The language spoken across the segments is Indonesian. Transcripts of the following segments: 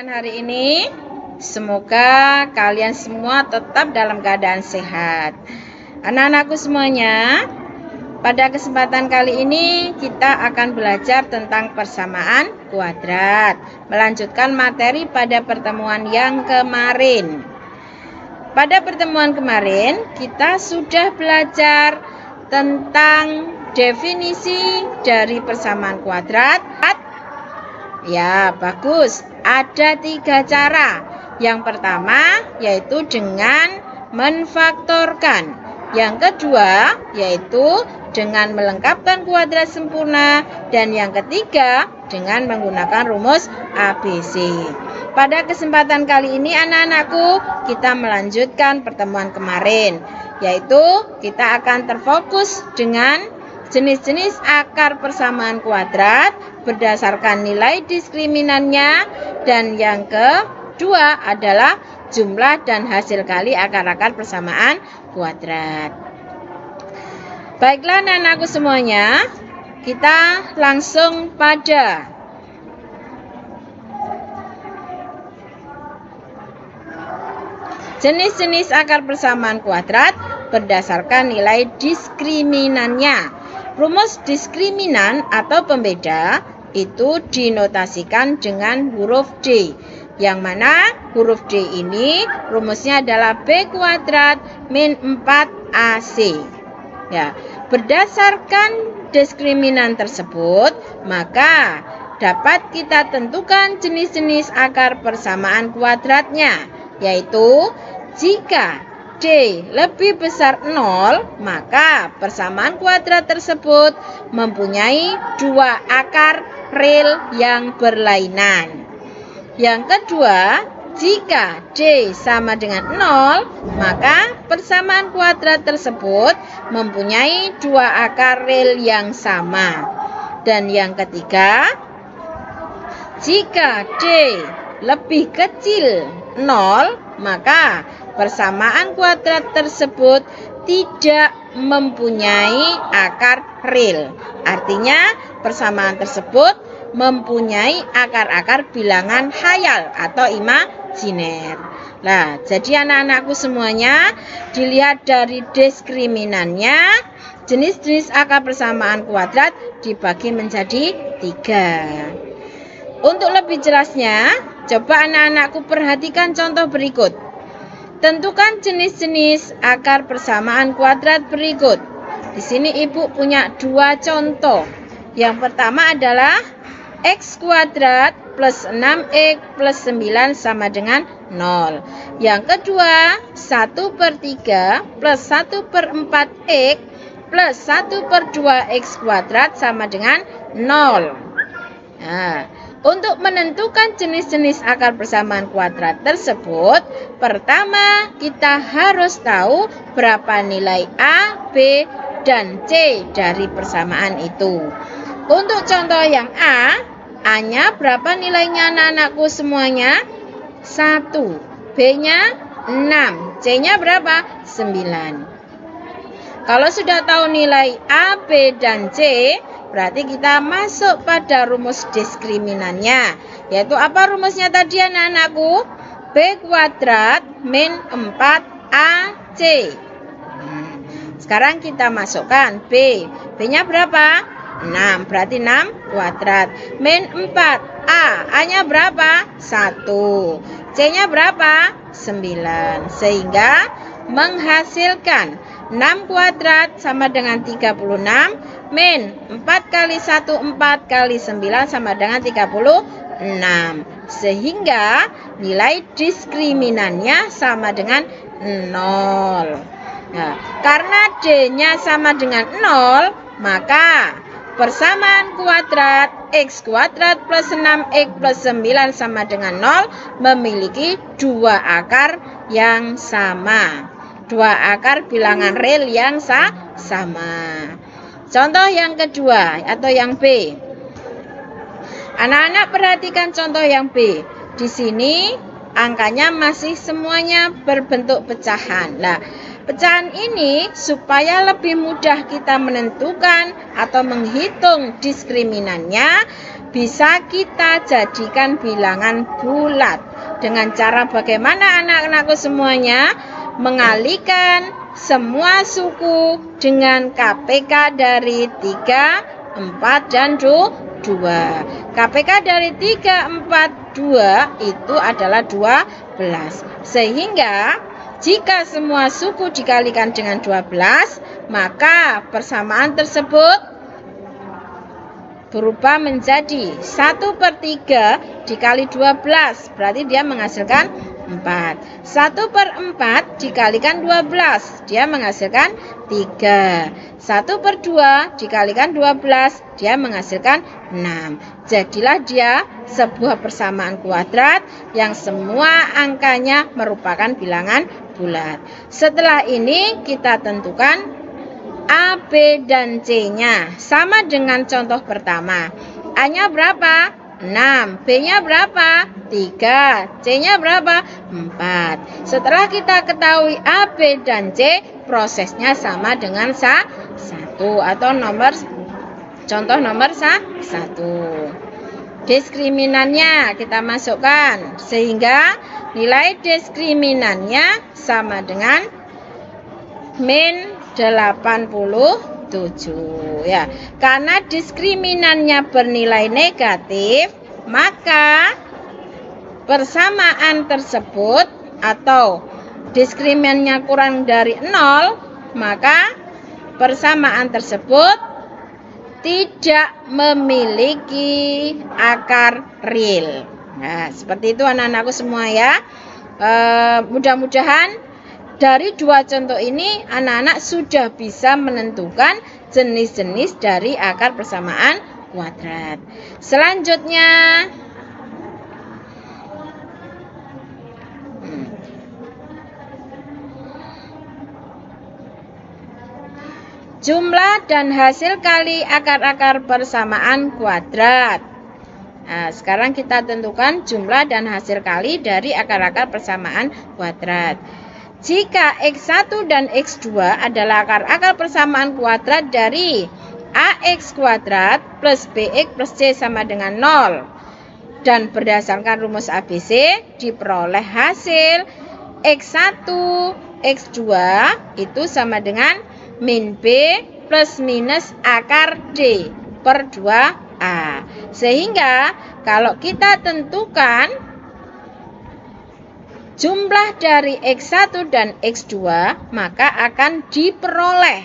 kalian hari ini. Semoga kalian semua tetap dalam keadaan sehat. Anak-anakku semuanya, pada kesempatan kali ini kita akan belajar tentang persamaan kuadrat, melanjutkan materi pada pertemuan yang kemarin. Pada pertemuan kemarin kita sudah belajar tentang definisi dari persamaan kuadrat. Ya, bagus. Ada 3 cara. Yang pertama yaitu dengan menfaktorkan. Yang kedua yaitu dengan melengkapkan kuadrat sempurna. Dan yang ketiga dengan menggunakan rumus ABC. Pada kesempatan kali ini anak-anakku, kita melanjutkan pertemuan kemarin. Yaitu kita akan terfokus dengan jenis-jenis akar persamaan kuadrat berdasarkan nilai diskriminannya, dan yang kedua adalah jumlah dan hasil kali akar-akar persamaan kuadrat. Baiklah anak-anakku semuanya, kita langsung pada jenis-jenis akar persamaan kuadrat berdasarkan nilai diskriminannya. Rumus diskriminan atau pembeda itu dinotasikan dengan huruf D. Yang mana huruf D ini rumusnya adalah B kuadrat min 4AC. Ya, berdasarkan diskriminan tersebut, maka dapat kita tentukan jenis-jenis akar persamaan kuadratnya, yaitu jika D lebih besar 0, maka persamaan kuadrat tersebut mempunyai 2 akar real yang berlainan. Yang kedua, jika D sama dengan 0, maka persamaan kuadrat tersebut mempunyai 2 akar real yang sama. Dan yang ketiga, jika D lebih kecil 0, maka persamaan kuadrat tersebut tidak mempunyai akar real. Artinya persamaan tersebut mempunyai akar-akar bilangan khayal atau imajiner. Nah, jadi anak-anakku semuanya, dilihat dari diskriminannya, jenis-jenis akar persamaan kuadrat dibagi menjadi 3. Untuk lebih jelasnya, coba anak-anakku perhatikan contoh berikut. Tentukan jenis-jenis akar persamaan kuadrat berikut. Di sini ibu punya 2 contoh. Yang pertama adalah x kuadrat plus 6x plus 9 sama dengan 0. Yang kedua, 1/3 plus 1/4x plus 1/2x kuadrat sama dengan 0. Nah, untuk menentukan jenis-jenis akar persamaan kuadrat tersebut, pertama kita harus tahu berapa nilai A, B, dan C dari persamaan itu. Untuk contoh yang A-nya berapa nilainya anak-anakku semuanya? 1. B-nya 6. C-nya berapa? 9. Kalau sudah tahu nilai A, B, dan C, berarti kita masuk pada rumus diskriminannya. Yaitu apa rumusnya tadi anak-anakku? B kuadrat min 4AC. Sekarang kita masukkan B. B-nya berapa? 6. Berarti 6 kuadrat. Min 4A. A-nya berapa? 1. C-nya berapa? 9. Sehingga menghasilkan 6 kuadrat sama dengan 36 min 4 kali 1 4 kali 9 sama dengan 36. Sehingga nilai diskriminannya sama dengan 0. Nah, karena D-nya sama dengan 0, maka persamaan kuadrat x kuadrat plus 6x plus 9 sama dengan 0 memiliki 2 akar yang sama. 2 akar bilangan real yang sama. Contoh yang kedua atau yang B. Anak-anak perhatikan contoh yang B. Di sini angkanya masih semuanya berbentuk pecahan. Nah, pecahan ini supaya lebih mudah kita menentukan atau menghitung diskriminannya, bisa kita jadikan bilangan bulat. Dengan cara bagaimana anak-anakku semuanya? Mengalihkan semua suku dengan KPK dari 3, 4, dan 2. KPK dari 3, 4, 2 itu adalah 12. Sehingga jika semua suku dikalikan dengan 12, maka persamaan tersebut berubah menjadi 1/3 dikali 12. Berarti dia menghasilkan 4. 1/4 dikalikan 12. Dia menghasilkan 3. 1/2 dikalikan 12. Dia menghasilkan 6. Jadilah dia sebuah persamaan kuadrat yang semua angkanya merupakan bilangan bulat. Setelah ini kita tentukan A, B, dan C-nya. Sama dengan contoh pertama. A-nya berapa? 6. B-nya berapa? 3. C-nya berapa? 4. Setelah kita ketahui A, B, dan C, prosesnya sama dengan 1 atau contoh nomor 1. Diskriminannya kita masukkan sehingga nilai diskriminannya sama dengan min 87 ya. Karena diskriminannya bernilai negatif, maka persamaan tersebut atau diskriminannya kurang dari 0, maka persamaan tersebut tidak memiliki akar real. Nah, seperti itu anak-anakku semua ya. Mudah-mudahan dari dua contoh ini anak-anak sudah bisa menentukan jenis-jenis dari akar persamaan kuadrat. Selanjutnya jumlah dan hasil kali akar-akar persamaan kuadrat. Nah, sekarang kita tentukan jumlah dan hasil kali dari akar-akar persamaan kuadrat. Jika X1 dan X2 adalah akar-akar persamaan kuadrat dari AX kuadrat plus BX plus C sama dengan 0 dan berdasarkan rumus ABC diperoleh hasil X1 X2 itu sama dengan min B plus minus akar D per 2A. Sehingga kalau kita tentukan jumlah dari X1 dan X2, maka akan diperoleh.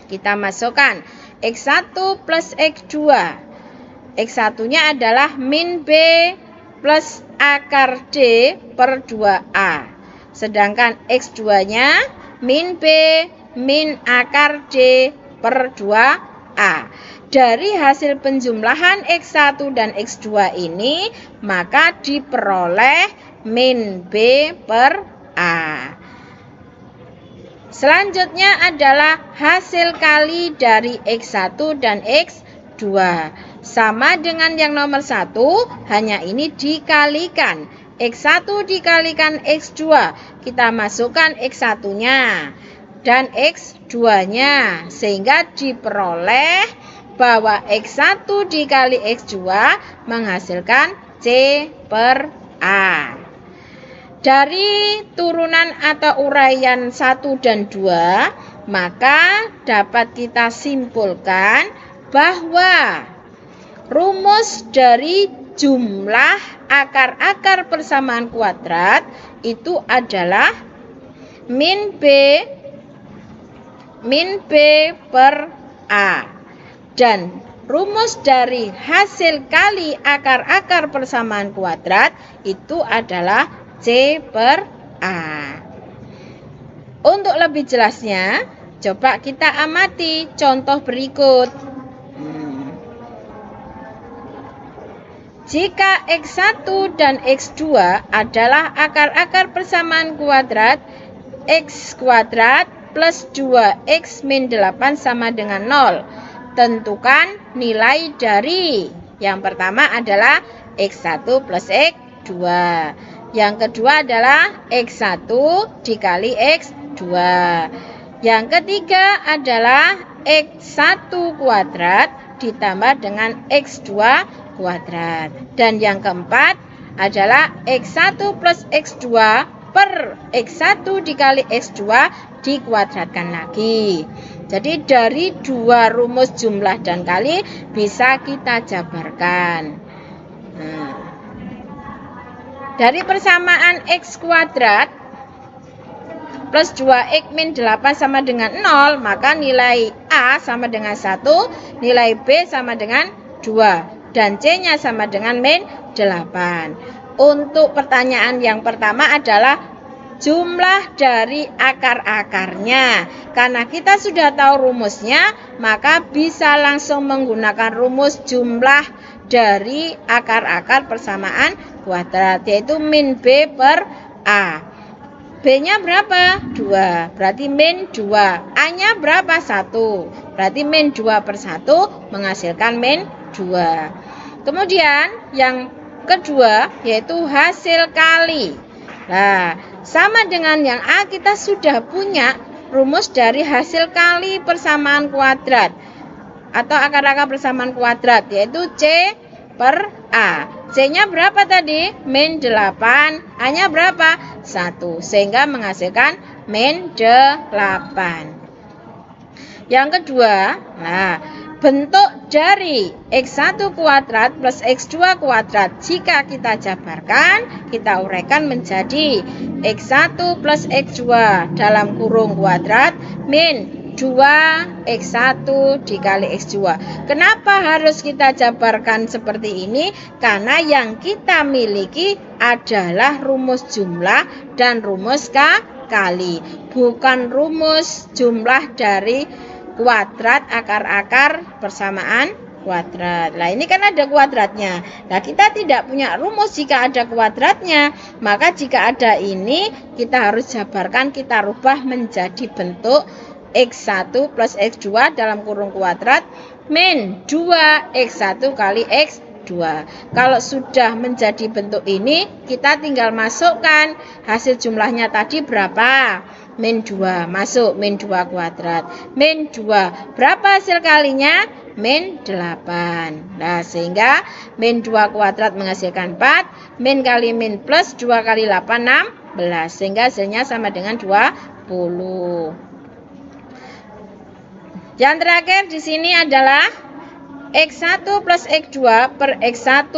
Kita masukkan X1 plus X2. X1-nya adalah min B plus akar D per 2A. Sedangkan X2-nya min B min akar D per 2A. Dari hasil penjumlahan X1 dan X2 ini, maka diperoleh min B per A. Selanjutnya adalah hasil kali dari X1 dan X2. Sama dengan yang nomor 1, hanya ini dikalikan. X1 dikalikan X2. Kita masukkan X1-nya dan X2-nya. Sehingga diperoleh bahwa X1 dikali X2 menghasilkan C per A. Dari turunan atau uraian 1 dan 2, maka dapat kita simpulkan bahwa rumus dari jumlah akar-akar persamaan kuadrat itu adalah min B per A. Dan rumus dari hasil kali akar-akar persamaan kuadrat itu adalah C per A. Untuk lebih jelasnya, coba kita amati contoh berikut. Jika X1 dan X2 adalah akar-akar persamaan kuadrat, X kuadrat plus 2X min 8 sama dengan 0. Tentukan nilai dari yang pertama adalah X1 plus X2. Yang kedua adalah X1 dikali X2. Yang ketiga adalah X1 kuadrat ditambah dengan X2 kuadrat. Dan yang keempat adalah X1 plus X2 per X1 dikali X2 dikuadratkan lagi. Jadi dari dua rumus jumlah dan kali bisa kita jabarkan. Dari persamaan X kuadrat plus 2X min 8 sama dengan 0, maka nilai A sama dengan 1, nilai B sama dengan 2, dan C-nya sama dengan min 8. Untuk pertanyaan yang pertama adalah jumlah dari akar-akarnya. Karena kita sudah tahu rumusnya, maka bisa langsung menggunakan rumus jumlah dari akar-akar persamaan kuadrat, yaitu min B per A. B-nya berapa? 2, berarti min 2. A-nya berapa? 1, berarti min 2 per 1 menghasilkan min 2. Kemudian yang kedua yaitu hasil kali. Nah, sama dengan yang A, kita sudah punya rumus dari hasil kali persamaan kuadrat atau akar-akar persamaan kuadrat, yaitu C per A. C-nya berapa tadi? Min 8. A-nya berapa? 1. Sehingga menghasilkan min 8. Yang kedua, nah, bentuk dari X1 kuadrat plus X2 kuadrat jika kita jabarkan, kita uraikan menjadi X1 plus X2 dalam kurung kuadrat min 2X1 dikali X2. Kenapa harus kita jabarkan seperti ini? Karena yang kita miliki adalah rumus jumlah dan rumus kali, bukan rumus jumlah dari kuadrat akar-akar persamaan kuadrat. Nah, ini kan ada kuadratnya. Nah, kita tidak punya rumus jika ada kuadratnya. Maka jika ada ini, kita harus jabarkan, kita rubah menjadi bentuk X1 plus X2 dalam kurung kuadrat min 2X1 kali X2. Kalau sudah menjadi bentuk ini, kita tinggal masukkan hasil jumlahnya tadi berapa? Min 2, masuk min 2 kuadrat. Min 2, berapa hasil kalinya? Min 8. Nah, sehingga min 2 kuadrat menghasilkan 4, min kali min plus 2 kali 8, 16. Sehingga hasilnya sama dengan 20. Yang terakhir di sini adalah X1 plus X2 per X1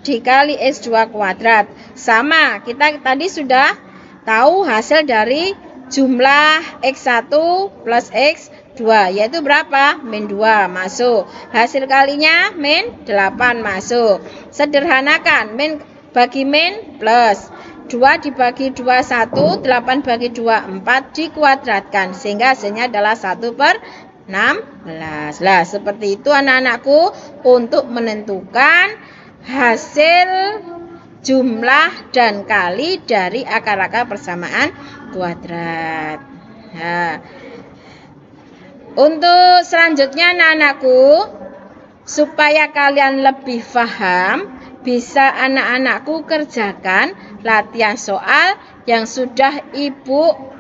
dikali X2 kuadrat. Sama, kita tadi sudah tahu hasil dari jumlah X1 plus X2, yaitu berapa? Min 2, masuk. Hasil kalinya min 8, masuk. Sederhanakan, min bagi min plus 2 dibagi 2, 1, 8 bagi 2, 4 dikuadratkan, sehingga hasilnya adalah 1 per 16. Lah, seperti itu anak-anakku untuk menentukan hasil jumlah dan kali dari akar-akar persamaan kuadrat. Nah, untuk selanjutnya anak-anakku, supaya kalian lebih paham, bisa anak-anakku kerjakan latihan soal yang sudah Ibu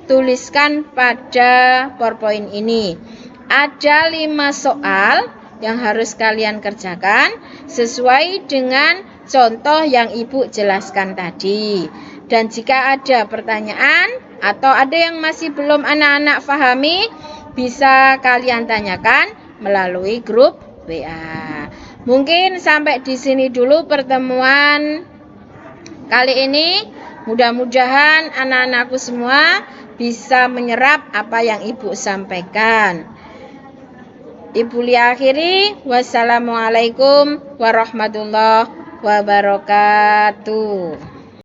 tuliskan pada PowerPoint ini. Ada 5 soal yang harus kalian kerjakan sesuai dengan contoh yang Ibu jelaskan tadi. Dan jika ada pertanyaan atau ada yang masih belum anak-anak pahami, bisa kalian tanyakan melalui grup WA. Mungkin sampai di sini dulu pertemuan kali ini. Mudah-mudahan anak-anakku semua bisa menyerap apa yang Ibu sampaikan. Ibu akhiri, wassalamualaikum warahmatullahi wabarakatuh.